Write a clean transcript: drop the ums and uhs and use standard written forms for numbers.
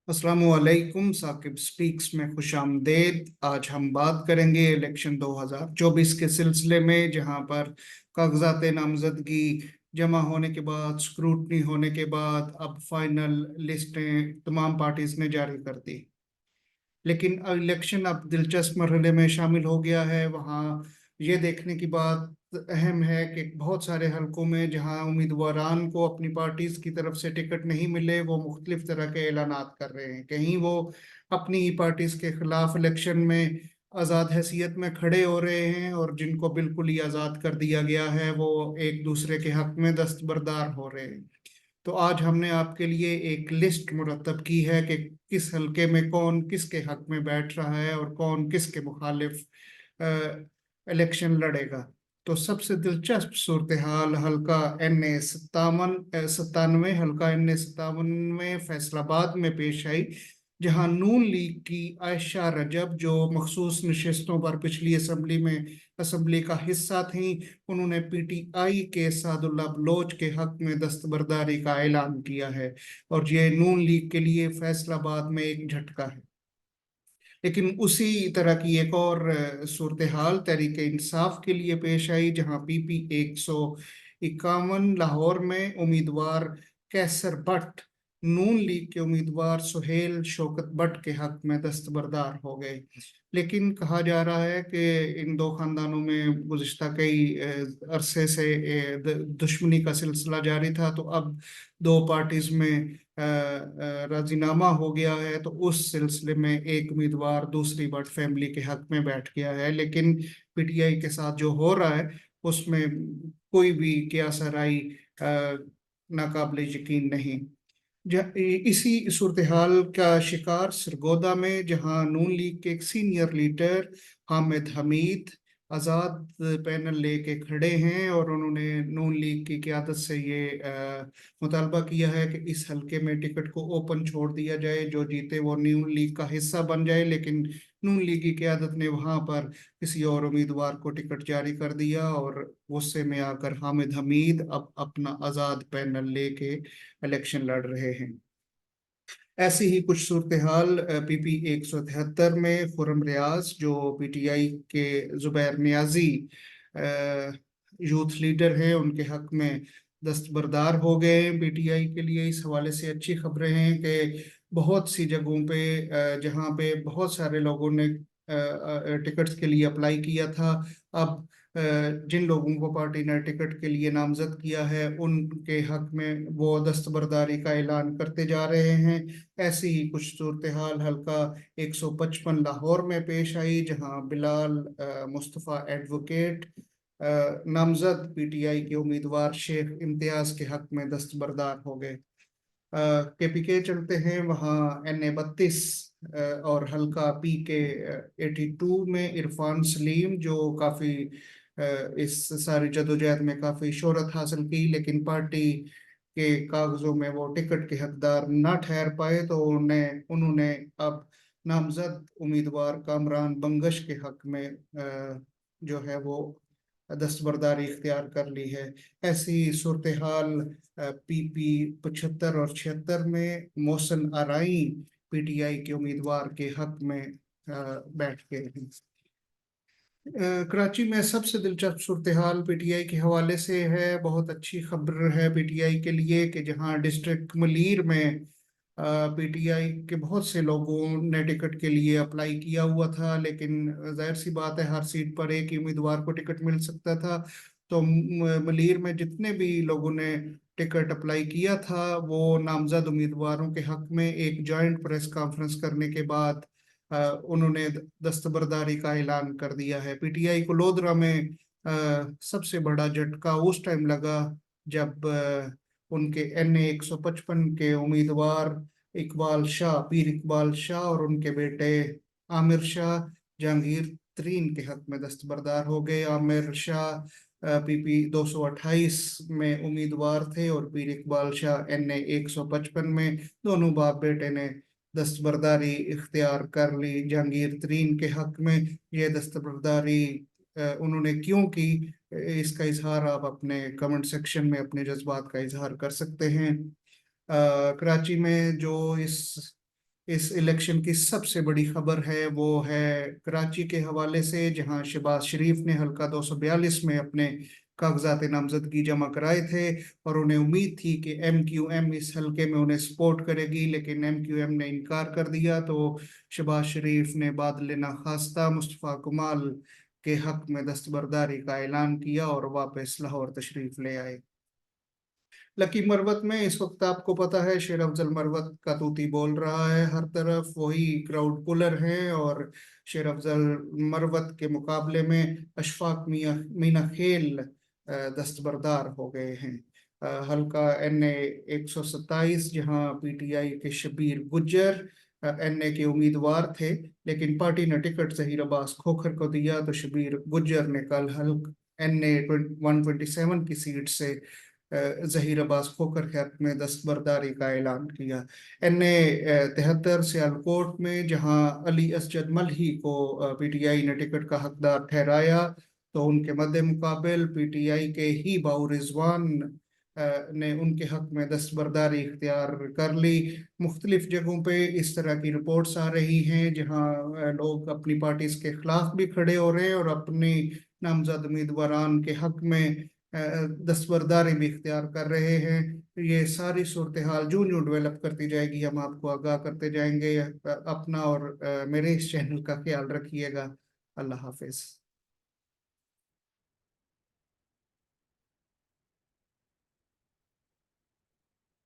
अस्सलामुअलैकुम। साकिब स्पीक्स में खुश आमदेद। आज हम बात करेंगे इलेक्शन 2024 के सिलसिले में, जहां पर कागजात नामजदगी जमा होने के बाद, स्क्रूटनी होने के बाद, अब फाइनल लिस्टें तमाम पार्टीज ने जारी कर दी। लेकिन इलेक्शन अब दिलचस्प मरहले में शामिल हो गया है। वहाँ ये देखने की बात अहम है कि बहुत सारे हलकों में जहाँ उम्मीदवारान को अपनी पार्टीज की तरफ से टिकट नहीं मिले, वो मुख्तलिफ तरह के ऐलानात कर रहे हैं। कहीं वो अपनी ही पार्टीज के खिलाफ इलेक्शन में आज़ाद हैसियत में खड़े हो रहे हैं, और जिनको बिल्कुल ही आज़ाद कर दिया गया है वो एक दूसरे के हक में दस्तबरदार हो रहे हैं। तो आज हमने आपके लिए एक लिस्ट मुरतब की है कि किस हलके में कौन किसके हक में बैठ रहा है और कौन किसके मुखालिफ इलेक्शन लड़ेगा। तो सबसे दिलचस्प सूरत हाल हल्का NA 97 हल्का NA 97 में फैसलाबाद में पेश आई, जहां नून लीग की आयशा रजब, जो मखसूस नशस्तों पर पिछली असम्बली का हिस्सा थी, उन्होंने PTI के सादुल्ला बलोच के हक में दस्तबरदारी का ऐलान किया है। और ये नून लीग के लिए फैसलाबाद में एक झटका है। लेकिन उसी तरह की एक और सूरत हाल तहरीक इंसाफ के लिए पेश आई, जहां PP 151 लाहौर में उम्मीदवार कैसर भट्ट नून लीग के उम्मीदवार सुहेल शौकत भट्ट के हक में दस्तबरदार हो गए। लेकिन कहा जा रहा है कि इन दो खानदानों में गुज़िश्ता कई अरसे से दुश्मनी का सिलसिला जारी था। तो अब दो पार्टीज में राजीनामा हो गया है, तो उस सिलसिले में एक उम्मीदवार दूसरी बर्ड फैमिली के हक में बैठ गया है। लेकिन PTI के साथ जो हो रहा है उसमें कोई भी कियासा राई नाकाबिले यकीन नहीं। इसी सूरत हाल का शिकार सरगोदा में, जहां नून लीग के एक सीनियर लीडर हामिद हमीद आज़ाद पैनल लेके खड़े हैं, और उन्होंने नून लीग की क़यादत से ये मुतालबा किया है कि इस हलके में टिकट को ओपन छोड़ दिया जाए, जो जीते वो नून लीग का हिस्सा बन जाए। लेकिन नून लीग की क़यादत ने वहां पर किसी और उम्मीदवार को टिकट जारी कर दिया, और गुस्से में आकर हामिद हमीद अब अपना आज़ाद पैनल लेके इलेक्शन लड़ रहे हैं। ऐसी ही कुछ सूरत हाल PP 173 में खुरम रियाज, जो PTI के जुबैर नियाजी यूथ लीडर है, उनके हक में दस्तबरदार हो गए हैं। PTI के लिए इस हवाले से अच्छी खबरें हैं कि बहुत सी जगहों पे जहाँ पे बहुत सारे लोगों ने टिकट्स के लिए अप्लाई किया था, अब जिन लोगों को पार्टी ने टिकट के लिए नामजद किया है उनके हक में वो दस्तबरदारी का ऐलान करते जा रहे हैं। ऐसी ही कुछ सूरत हाल हल्का 155 लाहौर में पेश आई, जहां बिलाल मुस्तफ़ा एडवोकेट नामजद PTI के उम्मीदवार शेख इम्तियाज के हक में दस्तबरदार हो गए। KPK चलते हैं, वहाँ NA 32 और हल्का PK 82 में इरफान सलीम, जो काफ़ी इस सारी जदोजहद में काफ़ी शोहरत हासिल की, लेकिन पार्टी के कागजों में वो टिकट के हकदार ना ठहर पाए, तो उन्हें उन्होंने अब नामजद उम्मीदवार कामरान बंगश के हक में जो है वो दस्तबरदारी इख्तियार कर ली है। ऐसी सूरत हाल PP 75 और 76 में मोहसिन आराई PTI के उम्मीदवार के हक में बैठ गए हैं। कराची में सबसे दिलचस्प सूरत हाल PTI के हवाले से है। बहुत अच्छी खबर है PTI के लिए कि जहां डिस्ट्रिक्ट मलीर में PTI के बहुत से लोगों ने टिकट के लिए अप्लाई किया हुआ था, लेकिन जाहिर सी बात है हर सीट पर एक ही उम्मीदवार को टिकट मिल सकता था। तो मलीर में जितने भी लोगों ने टिकट अप्लाई किया था, वो नामजद उम्मीदवारों के हक में एक जॉइंट प्रेस कॉन्फ्रेंस करने के बाद उन्होंने दस्तबरदारी का ऐलान कर दिया है। PTI को लोधरा में सबसे बड़ा झटका उस टाइम लगा जब उनके NA 155 के उम्मीदवार पीर इकबाल शाह और उनके बेटे आमिर शाह जहांगीर तरीन के हक में दस्तबरदार हो गए। आमिर शाह PP 228 में उम्मीदवार थे और पीर इकबाल शाह NA 155 में। दोनों बाप बेटे ने दस्तबरदारी इख्तियार कर ली जहांगीर तरीन के हक में। ये दस्तबरदारी उन्होंने क्यों की, इसका इजहार आप अपने कमेंट सेक्शन में अपने जज्बात का इजहार कर सकते हैं। कराची में जो इस इस इलेक्शन की सबसे बड़ी खबर है वो है कराची के हवाले से, जहां शहबाज शरीफ ने हल्का 242 में अपने कागजात नामजदगी जमा कराए थे और उन्हें उम्मीद थी कि MQM इस हल्के में उन्हें सपोर्ट करेगी, लेकिन MQM ने इनकार कर दिया। तो शहबाज शरीफ ने बादल नाखास्ता मुस्तफ़ा कमाल के हक में दस्तबरदारी का ऐलान किया और वापस लाहौर तशरीफ ले आए। लकी मरवत में इस वक्त आपको पता है शेर अफजल मरवत का तूती बोल रहा है, हर तरफ वही क्राउड पुलर है। और शेर अफजल मरवत के मुकाबले में अशफाक मीना खेल दस्तबरदार हो गए हैं। हल्का NA 127, जहां PTI के शबीर गुज्जर NA के उम्मीदवार थे, लेकिन पार्टी ने टिकट जहीर अब्बास खोखर को दिया। तो शबीर गुज्जर ने कल हल्क NA 127 की सीट से जहीर अब्बास खोखर के हक में दस्तबरदारी का ऐलान किया। NA 73 सियालकोट में जहां अली असजद मल्ही को PTI ने टिकट का हकदार ठहराया, तो उनके मद्दे मुकाबल PTI के ही बाऊ रिजवान ने उनके हक में दस्तबरदारी इख्तियार कर ली। मुख्तलिफ जगहों पे इस तरह की रिपोर्ट्स आ रही हैं जहां लोग अपनी पार्टीज के खिलाफ भी खड़े हो रहे हैं और अपनी नामजद उम्मीदवारान के हक में दस्तबरदारी भी इख्तियार कर रहे हैं। ये सारी सूरत हाल जूं जूं डेवलप करती जाएगी हम आपको आगाह करते जाएंगे। अपना और मेरे इस चैनल का ख्याल रखिएगा। अल्लाह हाफिज।